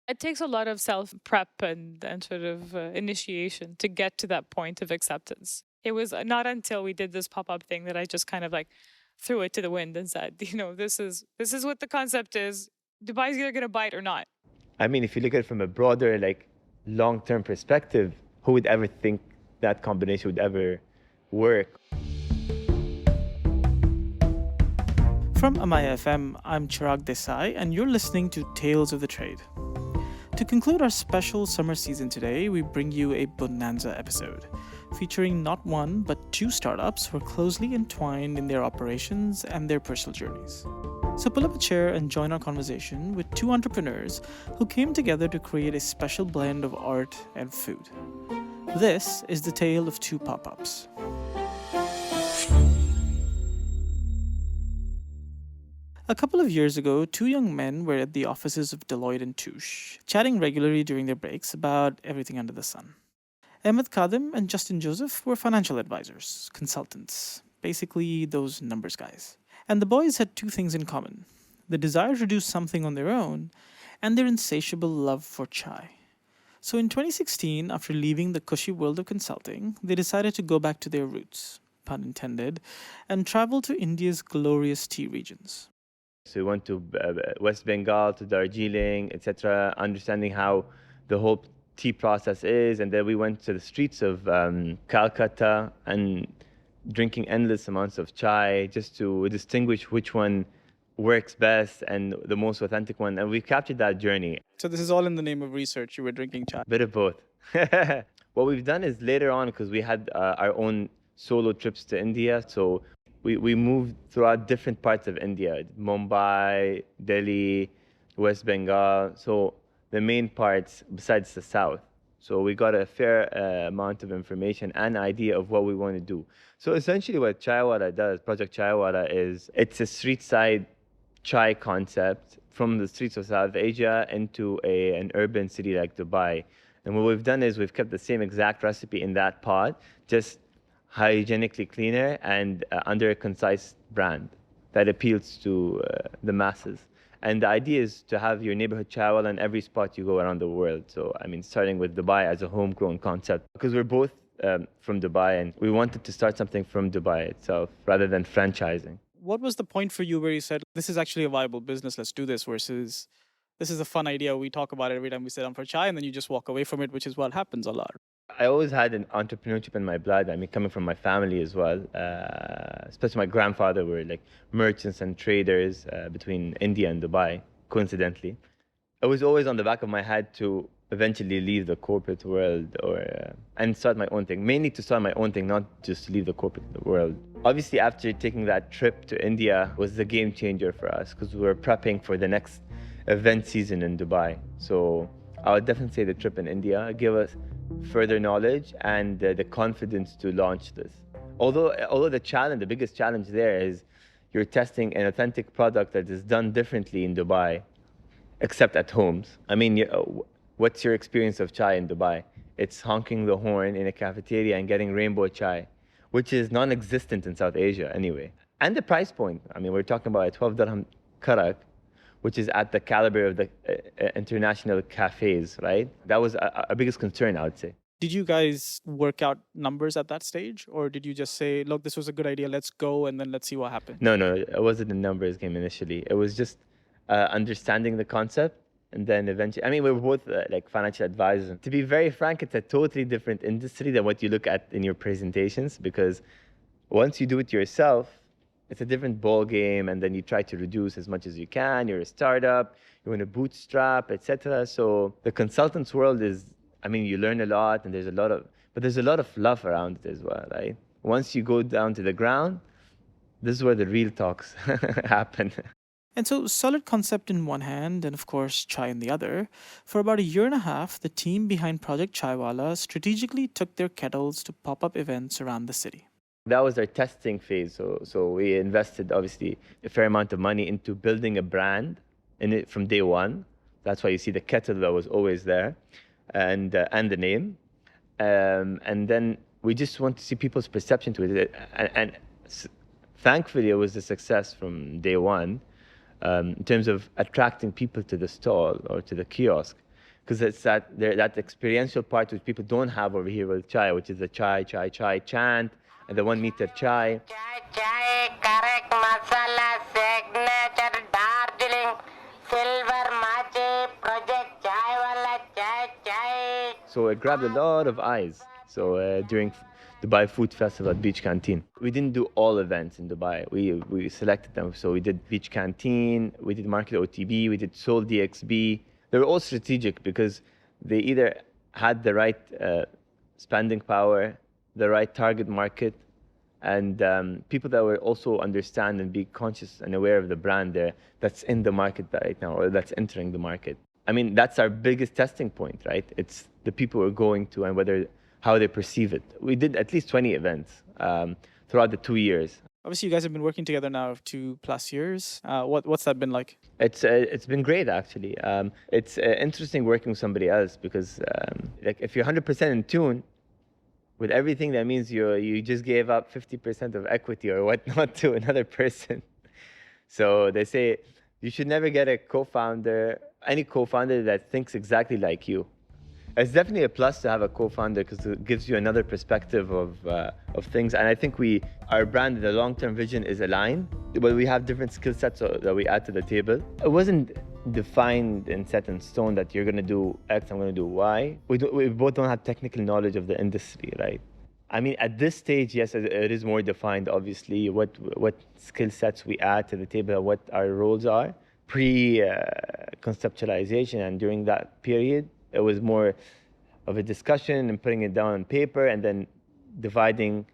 It takes a lot of self prep and sort of initiation to get to that point of acceptance. It was not until we did this pop up thing that I just kind of like threw it to the wind and said, this is what the concept is. Dubai's either going to bite or not. I mean, if you look at it from a broader, like, long-term perspective, who would ever think that combination would ever work? From Amaya FM, I'm Chirag Desai, and you're listening to Tales of the Trade. To conclude our special summer season today, we bring you a bonanza episode featuring not one but two startups who are closely entwined in their operations and their personal journeys. So pull up a chair and join our conversation with two entrepreneurs who came together to create a special blend of art and food. This is the tale of two pop-ups. A couple of years ago, two young men were at the offices of Deloitte and Touche, chatting regularly during their breaks about everything under the sun. Ahmed Kadim and Justin Joseph were financial advisors, consultants, basically those numbers guys. And the boys had two things in common: the desire to do something on their own and their insatiable love for chai. So in 2016, after leaving the cushy world of consulting, they decided to go back to their roots, pun intended, and travel to India's glorious tea regions. So we went to West Bengal, to Darjeeling, etc., understanding how the whole tea process is. And then we went to the streets of Calcutta and drinking endless amounts of chai just to distinguish which one works best and the most authentic one. And we captured that journey. So this is all in the name of research. You were drinking chai. Bit of both. What we've done is later on, because we had our own solo trips to India, so we moved throughout different parts of India: Mumbai, Delhi, West Bengal. So the main parts besides the south. So we got a fair amount of information and idea of what we want to do. So essentially what Chaiwala does, Project Chaiwala, is it's a street side chai concept from the streets of South Asia into an urban city like Dubai. And what we've done is we've kept the same exact recipe in that pot, just hygienically cleaner and under a concise brand that appeals to the masses. And the idea is to have your neighborhood chaiwala in every spot you go around the world. So, I mean, starting with Dubai as a homegrown concept, because we're both from Dubai and we wanted to start something from Dubai itself rather than franchising. What was the point for you where you said, this is actually a viable business, let's do this, versus this is a fun idea, we talk about it every time we sit down for chai, and then you just walk away from it, which is what happens a lot? I always had an entrepreneurship in my blood. I mean, coming from my family as well, especially my grandfather were like merchants and traders between India and Dubai, coincidentally. It was always on the back of my head to eventually leave the corporate world and start my own thing, mainly to start my own thing, not just to leave the corporate world. Obviously, after taking that trip to India was the game changer for us because we were prepping for the next event season in Dubai. So I would definitely say the trip in India gave us further knowledge and the confidence to launch this. Although the biggest challenge there is you're testing an authentic product that is done differently in Dubai, except at homes. I mean, what's your experience of chai in Dubai? It's honking the horn in a cafeteria and getting rainbow chai, which is non-existent in South Asia anyway. And the price point. I mean, we're talking about a 12 dirham karak, which is at the caliber of the international cafes, right? That was our biggest concern, I would say. Did you guys work out numbers at that stage? Or did you just say, look, this was a good idea, let's go, and then let's see what happens? No, it wasn't a numbers game initially. It was just understanding the concept. And then eventually, I mean, we were both like financial advisors. To be very frank, it's a totally different industry than what you look at in your presentations, because once you do it yourself, it's a different ball game, and then you try to reduce as much as you can. You're a startup, you want to bootstrap, etc. So the consultants world is, I mean, you learn a lot, and there's a lot of fluff around it as well, right? Once you go down to the ground, this is where the real talks happen. And so, solid concept in one hand, and of course, chai in the other. For about a year and a half, the team behind Project Chaiwala strategically took their kettles to pop up events around the city. That was our testing phase. So we invested, obviously, a fair amount of money into building a brand in it from day one. That's why you see the kettle that was always there, and the name. And then we just want to see people's perception to it. And thankfully, it was a success from day one in terms of attracting people to the stall or to the kiosk. because it's that experiential part which people don't have over here with chai, which is the chai, chai, chai chant, and the 1 meter chai. Chai, chai, correct masala, signature Darjeeling, silver machi, project chai wala, chai, chai. So it grabbed a lot of eyes. So during Dubai Food Festival at Beach Canteen, we didn't do all events in Dubai. We selected them. So we did Beach Canteen, we did Market OTB, we did Seoul DXB. They were all strategic because they either had the right spending power, the right target market, and people that will also understand and be conscious and aware of the brand there that's in the market right now or that's entering the market. I mean, that's our biggest testing point, right? It's the people we're going to and how they perceive it. We did at least 20 events throughout the 2 years. Obviously, you guys have been working together now 2+ years. What's that been like? It's been great, actually. It's interesting working with somebody else because like if you're 100% in tune with everything, that means you just gave up 50% of equity or whatnot to another person. So they say you should never get any co-founder that thinks exactly like you. It's definitely a plus to have a co-founder because it gives you another perspective of things. And I think our brand, the long-term vision is aligned, but we have different skill sets that we add to the table. It wasn't defined and set in stone that you're going to do X, I'm going to do Y. We both don't have technical knowledge of the industry, right? I mean, at this stage, yes, it is more defined, obviously, what skill sets we add to the table, what our roles are. Pre-conceptualization and during that period, it was more of a discussion and putting it down on paper and then dividing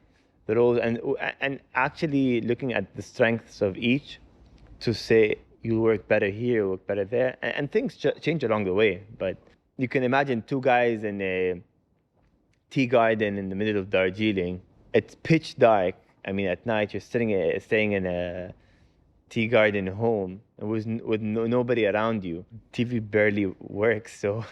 the roles and actually looking at the strengths of each to say, you work better here, you work better there. And things change along the way. But you can imagine two guys in a tea garden in the middle of Darjeeling. It's pitch dark. I mean, at night, you're staying in a tea garden home with nobody around you. TV barely works. So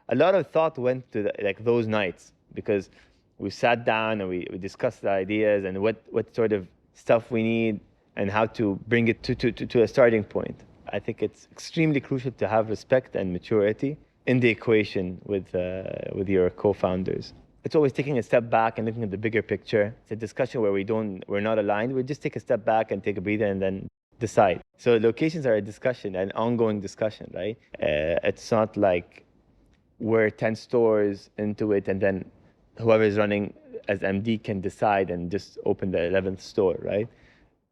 a lot of thought went to those nights because we sat down and we discussed the ideas and what sort of stuff we need and how to bring it to a starting point. I think it's extremely crucial to have respect and maturity in the equation with your co-founders. It's always taking a step back and looking at the bigger picture. It's a discussion where we're not aligned. We just take a step back and take a breather and then decide. So locations are a discussion, an ongoing discussion, right? It's not like we're 10 stores into it and then whoever is running as MD can decide and just open the 11th store, right?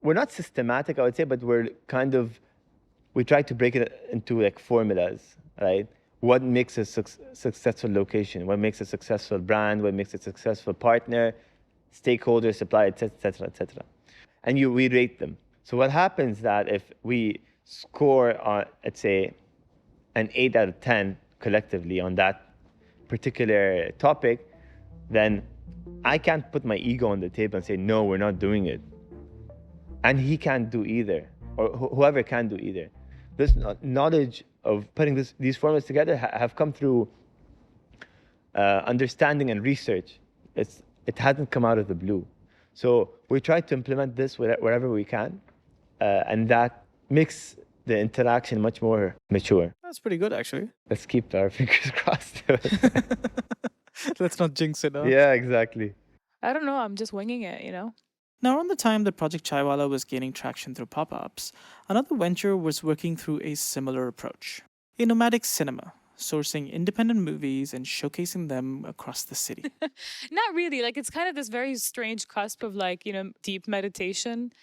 We're not systematic, I would say, but we try to break it into like formulas, right? What makes a successful location? What makes a successful brand? What makes a successful partner, stakeholder, supplier, et cetera, et cetera. And we rate them. So what happens that if we score on, let's say, an 8 out of 10 collectively on that particular topic, then I can't put my ego on the table and say, no, we're not doing it. And he can't do either, or whoever can do either. This knowledge of putting these formulas together have come through understanding and research. It hasn't come out of the blue. So we try to implement this wherever we can, and that makes the interaction much more mature. That's pretty good, actually. Let's keep our fingers crossed. Let's not jinx it, huh? Yeah, exactly. I don't know. I'm just winging it, Now, around the time that Project Chaiwala was gaining traction through pop-ups, another venture was working through a similar approach. A nomadic cinema, sourcing independent movies and showcasing them across the city. Not really. Like, it's kind of this very strange cusp of deep meditation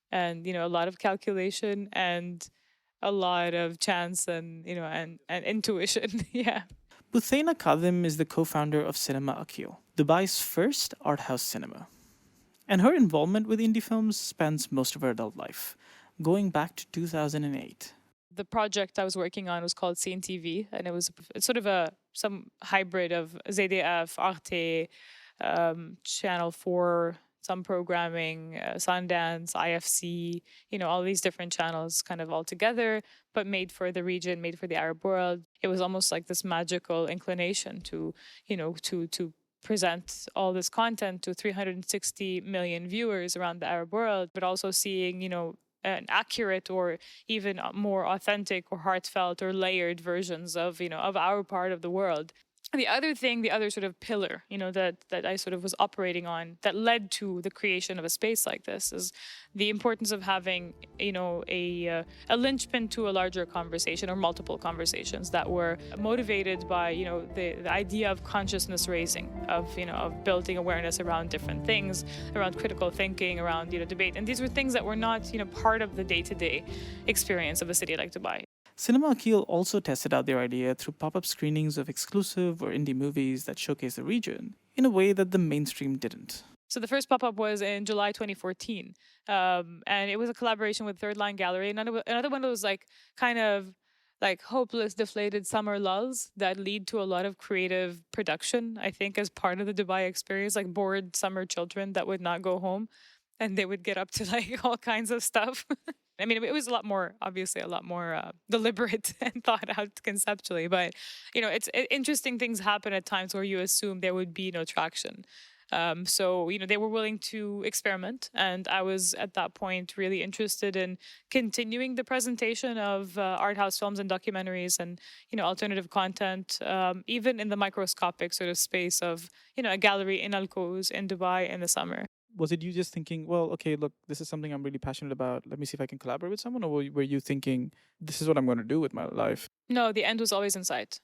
and, a lot of calculation and a lot of chance and, and intuition. Yeah. Buthaina Kadhim is the co-founder of Cinema Akil, Dubai's first art house cinema. And her involvement with indie films spans most of her adult life, going back to 2008. The project I was working on was called CNTV, and it's sort of some hybrid of ZDF, Arte, Channel 4, some programming, Sundance, IFC, all these different channels kind of all together, but made for the region, made for the Arab world. It was almost like this magical inclination to present all this content to 360 million viewers around the Arab world, but also seeing, an accurate or even more authentic or heartfelt or layered versions of, of our part of the world. The other thing, the other sort of pillar, that I sort of was operating on that led to the creation of a space like this is the importance of having, a linchpin to a larger conversation or multiple conversations that were motivated by, the idea of consciousness raising, of building awareness around different things, around critical thinking, around, debate. And these were things that were not, part of the day-to-day experience of a city like Dubai. Cinema Akil also tested out their idea through pop-up screenings of exclusive or indie movies that showcase the region in a way that the mainstream didn't. So the first pop-up was in July 2014, and it was a collaboration with Third Line Gallery. Another one of those kind of hopeless, deflated summer lulls that lead to a lot of creative production, I think, as part of the Dubai experience, like bored summer children that would not go home and they would get up to all kinds of stuff. I mean, it was obviously a lot more deliberate and thought out conceptually. But, interesting things happen at times where you assume there would be no traction. So, they were willing to experiment. And I was at that point really interested in continuing the presentation of art house films and documentaries and, alternative content, even in the microscopic sort of space of, a gallery in Al Quoz in Dubai in the summer. Was it you just thinking, well, okay, look, this is something I'm really passionate about. Let me see if I can collaborate with someone. Or were you thinking, this is what I'm going to do with my life? No, the end was always in sight.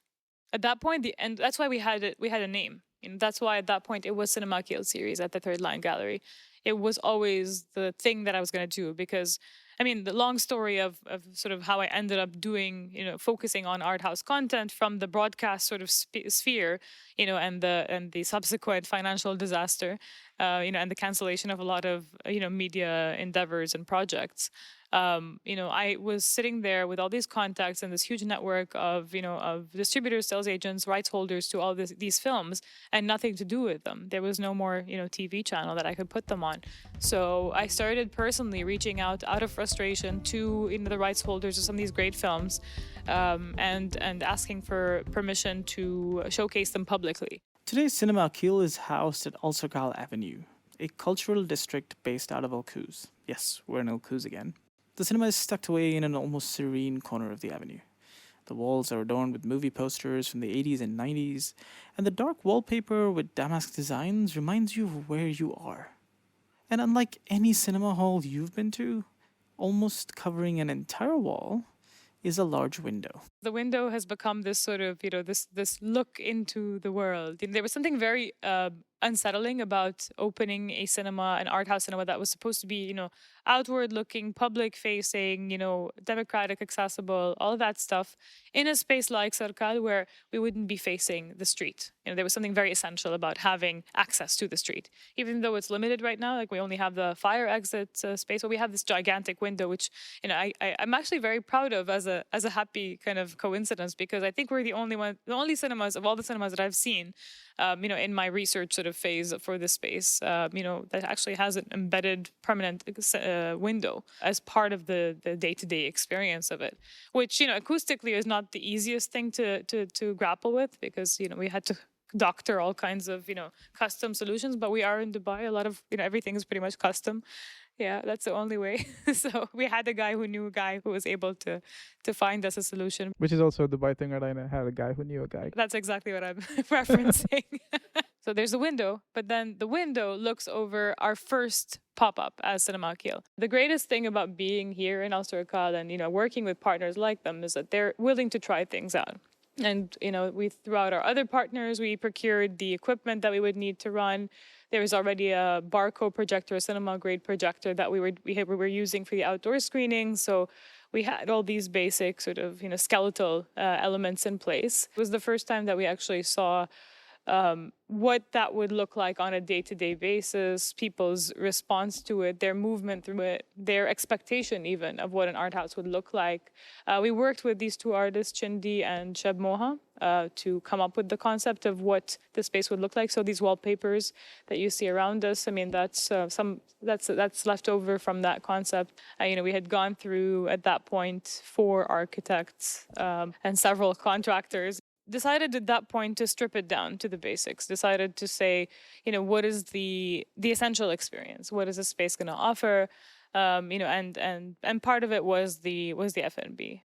At that point, the end, that's why we had a name. That's why at that point it was Cinema Akil series at the Third Line Gallery. It was always the thing that I was going to do because, the long story of sort of how I ended up doing, focusing on art house content from the broadcast sort of sphere, and the subsequent financial disaster, and the cancellation of a lot of, media endeavors and projects. I was sitting there with all these contacts and this huge network of, of distributors, sales agents, rights holders to all these films and nothing to do with them. There was no more, TV channel that I could put them on. So I started personally reaching out of frustration to, the rights holders of some of these great films, and asking for permission to showcase them publicly. Today's Cinema Akil is housed at Al Sarkal Avenue, a cultural district based out of Al Quoz. Yes, we're in Al Quoz again. The cinema is tucked away in an almost serene corner of the avenue. The walls are adorned with movie posters from the 80s and 90s, and the dark wallpaper with damask designs reminds you of where you are. And unlike any cinema hall you've been to, almost covering an entire wall is a large window. The window has become this sort of, this look into the world. There was something very unsettling about opening a cinema, an art house cinema that was supposed to be, outward looking, public facing, democratic, accessible, all of that stuff in a space like Sarkal where we wouldn't be facing the street. There was something very essential about having access to the street. Even though it's limited right now, we only have the fire exit space, but we have this gigantic window, which, I'm actually very proud of as a happy kind of coincidence, because I think we're the only cinemas of all the cinemas that I've seen, in my research sort of phase for this space, that actually has an embedded permanent window as part of the day-to-day experience of it, which, acoustically is not the easiest thing to grapple with, because, we had to doctor all kinds of, custom solutions, but we are in Dubai. A lot of, everything is pretty much custom. Yeah, that's the only way. So we had a guy who knew a guy who was able to find us a solution. Which is also a Dubai thing, right? I had a guy who knew a guy. That's exactly what I'm referencing. So there's a window, but then the window looks over our first pop-up as Cinema Akil. The greatest thing about being here in Al Sarkal and, working with partners like them is that they're willing to try things out. And, we throughout our other partners, we procured the equipment that we would need to run. There was already a Barco projector, a cinema-grade projector that we were using for the outdoor screening. So we had all these basic sort of, skeletal elements in place. It was the first time that we actually saw what that would look like on a day-to-day basis, people's response to it, their movement through it, their expectation even of what an art house would look like. We worked with these two artists, Chindi and Sheb Moha, to come up with the concept of what the space would look like. So these wallpapers that you see around us, that's left over from that concept. We had gone through at that point 4 architects and several contractors. Decided at that point to strip it down to the basics. Decided to say, what is the essential experience? What is the space going to offer? and part of it was the F&B.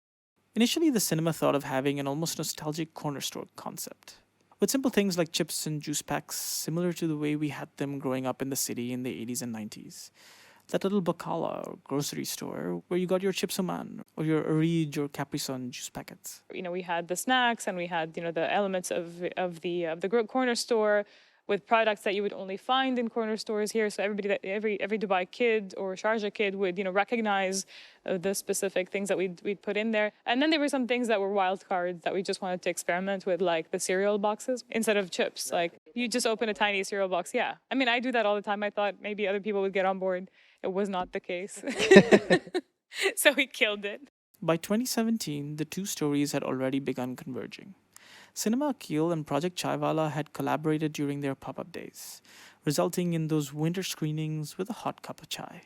Initially, the cinema thought of having an almost nostalgic corner store concept, with simple things like chips and juice packs, similar to the way we had them growing up in the city in the 80s and 90s. That little bakala or grocery store where you got your chips oman or your Arij or Capri Sun juice packets. We had the snacks and we had the elements of the corner store with products that you would only find in corner stores here. So every Dubai kid or Sharjah kid would recognize the specific things that we'd put in there. And then there were some things that were wild cards that we just wanted to experiment with, like the cereal boxes instead of chips. Like you just open a tiny cereal box. Yeah, I mean I do that all the time. I thought maybe other people would get on board. It was not the case. So we killed it. By 2017, the two stories had already begun converging. Cinema Akil and Project Chaiwala had collaborated during their pop-up days, resulting in those winter screenings with a hot cup of chai.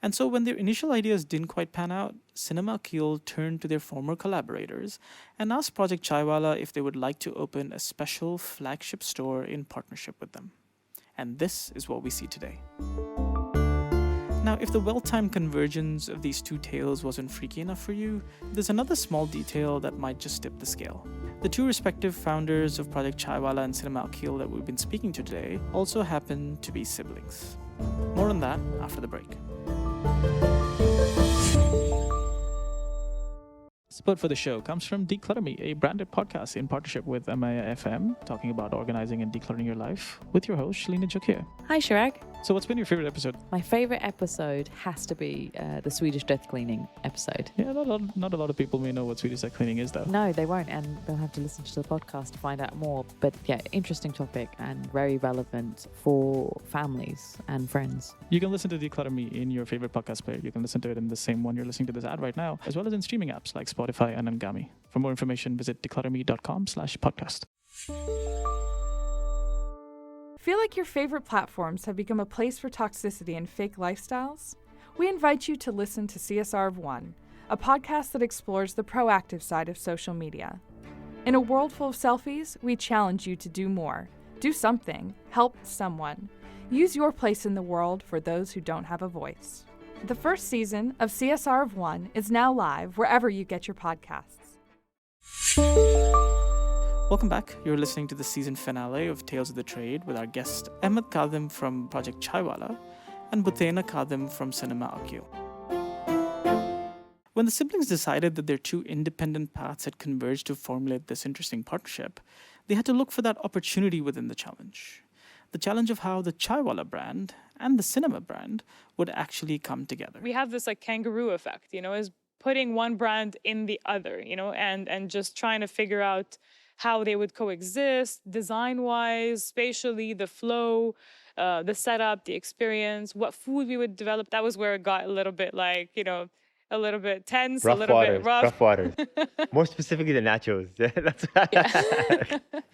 And so when their initial ideas didn't quite pan out, Cinema Akil turned to their former collaborators and asked Project Chaiwala if they would like to open a special flagship store in partnership with them. And this is what we see today. Now, if the well-timed convergence of these two tales wasn't freaky enough for you, there's another small detail that might just tip the scale. The two respective founders of Project Chaiwala and Cinema Akil that we've been speaking to today also happen to be siblings. More on that after the break. Support for the show comes from Declutter Me, a branded podcast in partnership with Amaya FM, talking about organizing and decluttering your life with your host, Shalina Jokir. Hi, Shirag. So what's been your favorite episode? My favorite episode has to be the Swedish death cleaning episode. Yeah, not a lot of people may know what Swedish death cleaning is, though. No, they won't, and they'll have to listen to the podcast to find out more. But yeah, interesting topic and very relevant for families and friends. You can listen to Declutter Me in your favorite podcast player. You can listen to it in the same one you're listening to this ad right now, as well as in streaming apps like Spotify and Angami. For more information, visit declutterme.com/podcast. Feel like your favorite platforms have become a place for toxicity and fake lifestyles? We invite you to listen to CSR of One, a podcast that explores the proactive side of social media. In a world full of selfies, we challenge you to do more. Do something. Help someone. Use your place in the world for those who don't have a voice. The first season of CSR of One is now live wherever you get your podcasts. Welcome back. You're listening to the season finale of Tales of the Trade with our guest Ahmed Kadhim from Project Chaiwala and Butena Kadhim from Cinema Akil. When the siblings decided that their two independent paths had converged to formulate this interesting partnership, they had to look for that opportunity within the challenge. The challenge of how the Chaiwala brand and the cinema brand would actually come together. We have this like kangaroo effect, is putting one brand in the other, and just trying to figure out how they would coexist design-wise, spatially, the flow, the setup, the experience, what food we would develop. That was where it got a little bit like, a little bit tense, a little bit rough. Rough waters. More specifically, the nachos.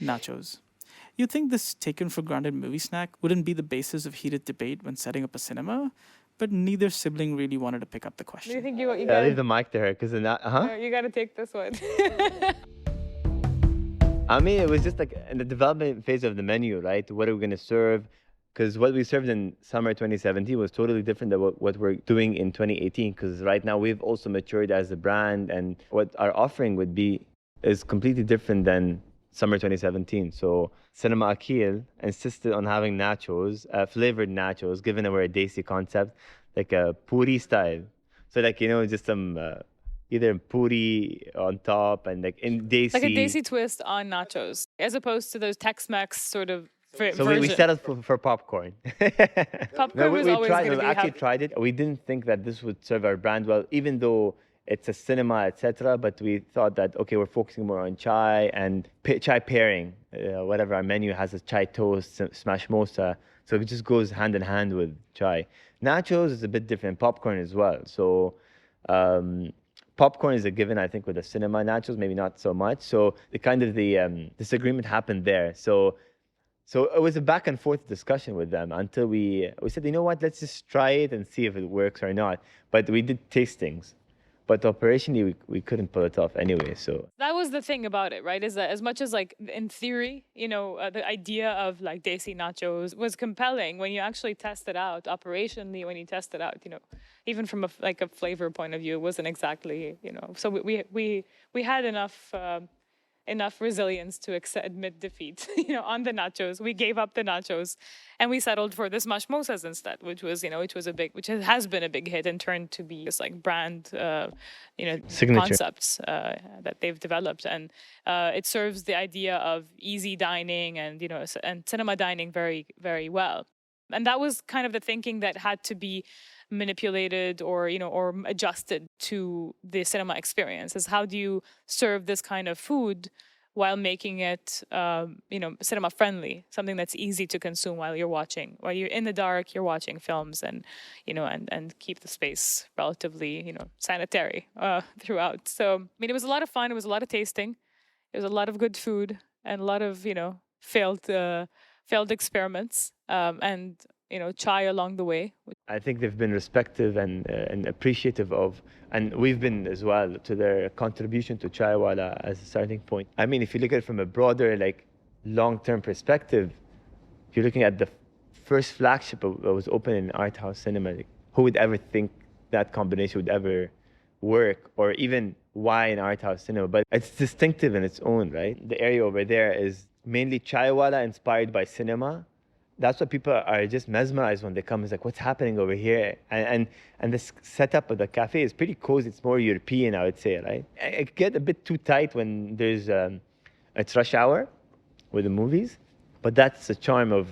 Nachos. You'd think this taken for granted movie snack wouldn't be the basis of heated debate when setting up a cinema, but neither sibling really wanted to pick up the question. Do you think you I'll gotta, leave the mic to her because you got to take this one. I mean, it was just like in the development phase of the menu, right? What are we going to serve? Because what we served in summer 2017 was totally different than what we're doing in 2018. Because right now we've also matured as a brand, and what our offering would be is completely different than summer 2017. So Cinema Akil insisted on having nachos, flavored nachos, given that we're a Desi concept, like a puri style. So like, just some either puri on top and like in Desi. Like a Desi twist on nachos, as opposed to those Tex-Mex sort of So version. we settled for popcorn. Popcorn was always going to be actually healthy. tried it. We didn't think that this would serve our brand well, even though it's a cinema, etc. But we thought that, okay, we're focusing more on chai and chai pairing. Whatever our menu has, a chai toast, smash mosa. So it just goes hand in hand with chai. Nachos is a bit different. Popcorn as well. So popcorn is a given, I think, with the cinema. Nachos, maybe not so much. So the disagreement happened there. So it was a back and forth discussion with them until we said, you know what, let's just try it and see if it works or not. But we did tastings but operationally we couldn't pull it off anyway. So That was the thing about it, right? Is that as much as like in theory, the idea of like desi nachos was compelling when you actually test it out operationally. When you test it out, even from a flavor point of view, it wasn't exactly, So we had enough resilience to admit defeat, on the nachos. We gave up the nachos and we settled for the smash mosas instead, which was which has been a big hit and turned to be this like brand, Signature. concepts that they've developed. And it serves the idea of easy dining and, and cinema dining very, very well. And that was kind of the thinking that had to be manipulated or adjusted to the cinema experience. Is how do you serve this kind of food while making it cinema friendly, something that's easy to consume while you're in the dark, you're watching films, and and keep the space relatively sanitary throughout. So it was a lot of fun. It was a lot of tasting. It was a lot of good food and a lot of failed experiments, and chai along the way. I think they've been respectful and appreciative of, and we've been as well, to their contribution to Chaiwala as a starting point. I mean, if you look at it from a broader, like, long-term perspective, if you're looking at the first flagship that was open in art house cinema, like, who would ever think that combination would ever work, or even why in art house cinema? But it's distinctive in its own, right? The area over there is mainly Chaiwala inspired by cinema. That's what people are just mesmerized when they come. It's like, what's happening over here? And this setup of the cafe is pretty cozy. It's more European, I would say, right? It get a bit too tight when it's rush hour with the movies, but that's the charm of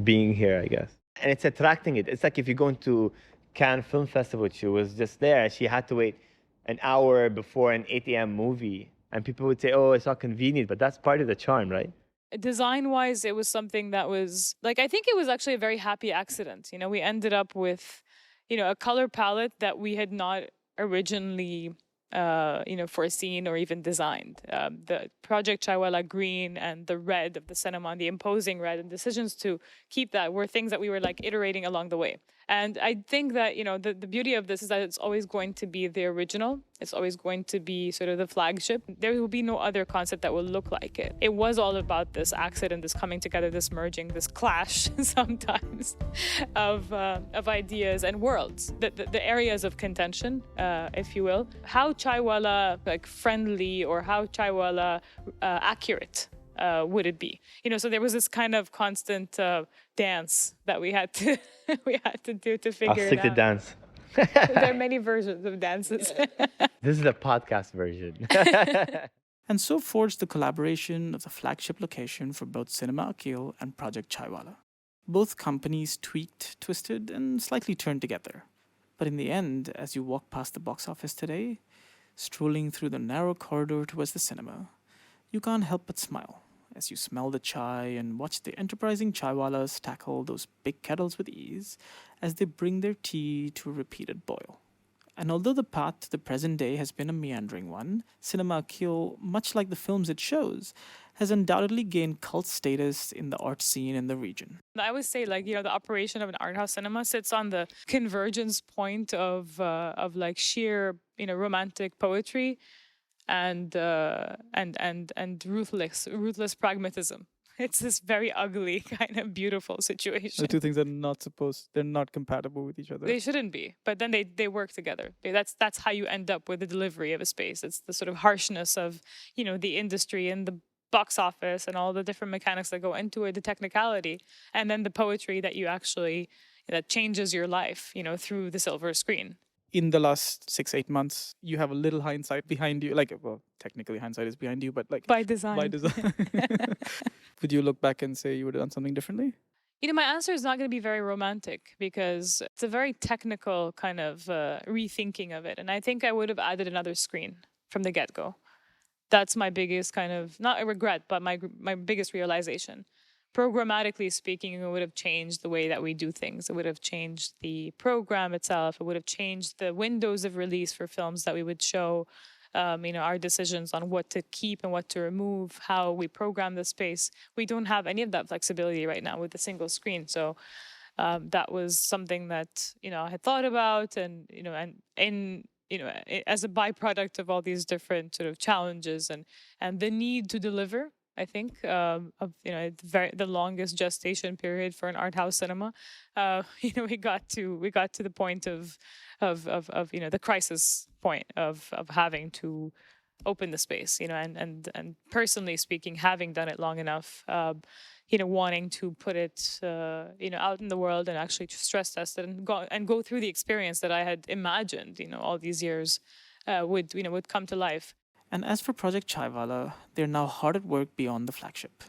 being here, I guess. And it's attracting it. It's like if you go into Cannes Film Festival, she was just there. She had to wait an hour before an 8 a.m. movie. And people would say, oh, it's not convenient, but that's part of the charm, right? Design wise, it was something that was like, I think it was actually a very happy accident. We ended up with, a color palette that we had not originally, foreseen or even designed. The Project Chaiwala green and the red of the cinema, the imposing red, and decisions to keep that were things that we were like iterating along the way. And I think that, the beauty of this is that it's always going to be the original. It's always going to be sort of the flagship. There will be no other concept that will look like it. It was all about this accident, this coming together, this merging, this clash sometimes of ideas and worlds, the areas of contention, if you will. How Chaiwala like friendly or how Chaiwala accurate would it be? So there was this kind of constant dance that we had to do to figure I'll it stick to out. dance. There are many versions of dances. This is the podcast version. And so forged the collaboration of the flagship location for both Cinema Akil and Project Chaiwala. Both companies tweaked, twisted, and slightly turned together. But in the end, as you walk past the box office today, strolling through the narrow corridor towards the cinema, you can't help but smile as you smell the chai and watch the enterprising chaiwalas tackle those big kettles with ease as they bring their tea to a repeated boil. And although the path to the present day has been a meandering one, Cinema Akil, much like the films it shows, has undoubtedly gained cult status in the art scene in the region. I always say, like, the operation of an art house cinema sits on the convergence point of like sheer, romantic poetry and ruthless pragmatism. It's this very ugly, kind of beautiful situation. The two things are they're not compatible with each other. They shouldn't be, but then they work together. That's how you end up with the delivery of a space. It's the sort of harshness of, the industry and the box office and all the different mechanics that go into it, the technicality, and then the poetry that you actually, that changes your life, through the silver screen. In the last 6-8 months, you have a little hindsight behind you. Like, well, technically hindsight is behind you, but like By design. Would you look back and say you would have done something differently? My answer is not going to be very romantic because it's a very technical kind of rethinking of it. And I think I would have added another screen from the get-go. That's my biggest kind of, not a regret, but my biggest realization. Programmatically speaking, it would have changed the way that we do things. It would have changed the program itself. It would have changed the windows of release for films that we would show, our decisions on what to keep and what to remove, how we program the space. We don't have any of that flexibility right now with a single screen. So that was something that, I had thought about and, and in as a byproduct of all these different sort of challenges and the need to deliver. I think of the longest gestation period for an art house cinema. We got to the point of the crisis point of having to open the space. And personally speaking, having done it long enough, wanting to put it out in the world and actually stress test it and go through the experience that I had imagined all these years would come to life. And as for Project Chaiwala, they're now hard at work beyond the flagship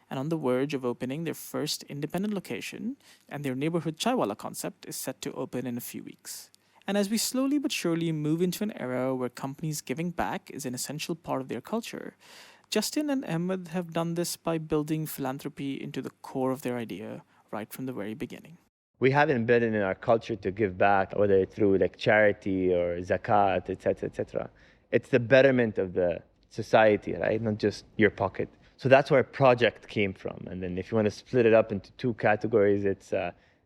and on the verge of opening their first independent location, and their neighborhood Chaiwala concept is set to open in a few weeks. And as we slowly but surely move into an era where companies giving back is an essential part of their culture, Justin and Ahmed have done this by building philanthropy into the core of their idea right from the very beginning. We have embedded in our culture to give back, whether through like charity or zakat, etc., etc. It's the betterment of the society, right? Not just your pocket. So that's where project came from. And then if you want to split it up into two categories, it's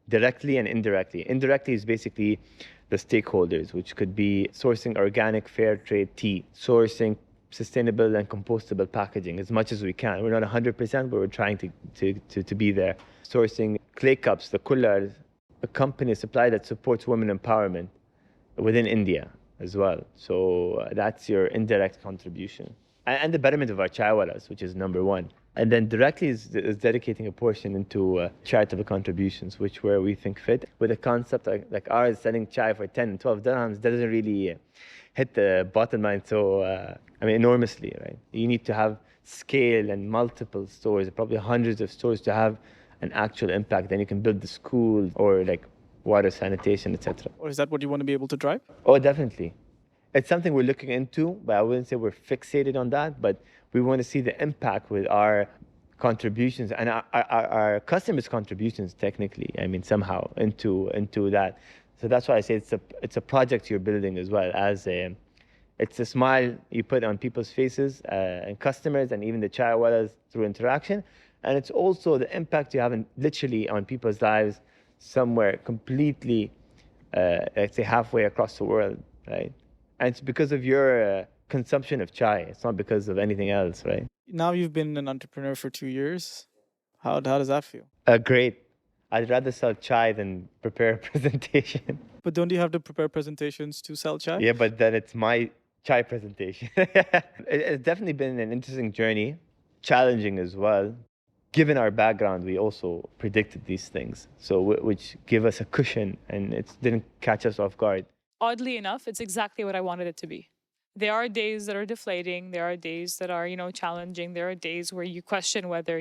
directly and indirectly. Indirectly is basically the stakeholders, which could be sourcing organic fair trade tea, sourcing sustainable and compostable packaging as much as we can. We're not 100%, but we're trying to be there. Sourcing clay cups, the kullars, a company, a supply that supports women empowerment within India as well. So that's your indirect contribution. And the betterment of our chaiwalas, which is number one. And then directly is dedicating a portion into charitable contributions, which where we think fit. With a concept like ours, selling chai for 10 and 12 dirhams doesn't really hit the bottom line enormously, right? You need to have scale and multiple stores, probably hundreds of stores to have an actual impact. Then you can build the school or like water sanitation, etc. Or is that what you want to be able to drive? Oh, definitely. It's something we're looking into, but I wouldn't say we're fixated on that. But we want to see the impact with our contributions and our customers' contributions, technically. I mean, somehow into that. So that's why I say it's a project you're building as well. It's a smile you put on people's faces and customers and even the chaiwalas through interaction. And it's also the impact you have literally on people's lives somewhere completely, let's say, halfway across the world, right? And it's because of your consumption of chai. It's not because of anything else, right? Now you've been an entrepreneur for 2 years. How does that feel? Great. I'd rather sell chai than prepare a presentation. But don't you have to prepare presentations to sell chai? Yeah, but then it's my chai presentation. It's definitely been an interesting journey, challenging as well. Given our background, we also predicted these things, so which give us a cushion and it didn't catch us off guard. Oddly enough, it's exactly what I wanted it to be. There are days that are deflating. There are days that are, challenging. There are days where you question whether,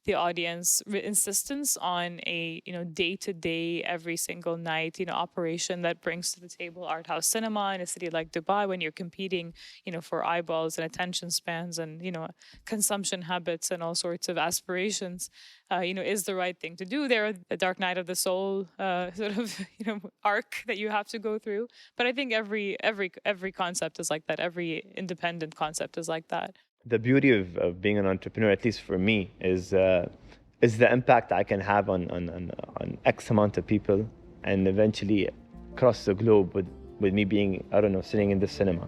the audience insistence on a, day-to-day, every single night, operation that brings to the table art house cinema in a city like Dubai when you're competing, for eyeballs and attention spans and, consumption habits and all sorts of aspirations, is the right thing to do. There, the dark night of the soul sort of, arc that you have to go through. But I think every concept is like that. Every independent concept is like that. The beauty of being an entrepreneur, at least for me, is the impact I can have on X amount of people and eventually across the globe with me being, sitting in the cinema.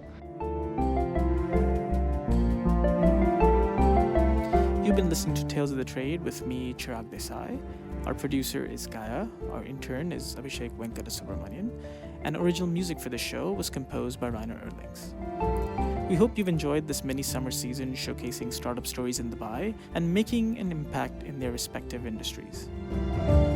You've been listening to Tales of the Trade with me, Chirag Desai. Our producer is Kaya. Our intern is Abhishek Venkata-Subramanian. And original music for the show was composed by Rainer Erlings. We hope you've enjoyed this mini summer season showcasing startup stories in Dubai and making an impact in their respective industries.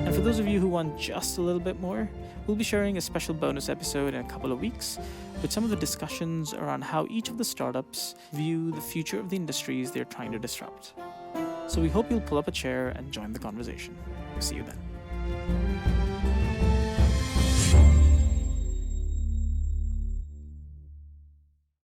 And for those of you who want just a little bit more, we'll be sharing a special bonus episode in a couple of weeks with some of the discussions around how each of the startups view the future of the industries they're trying to disrupt. So we hope you'll pull up a chair and join the conversation. See you then.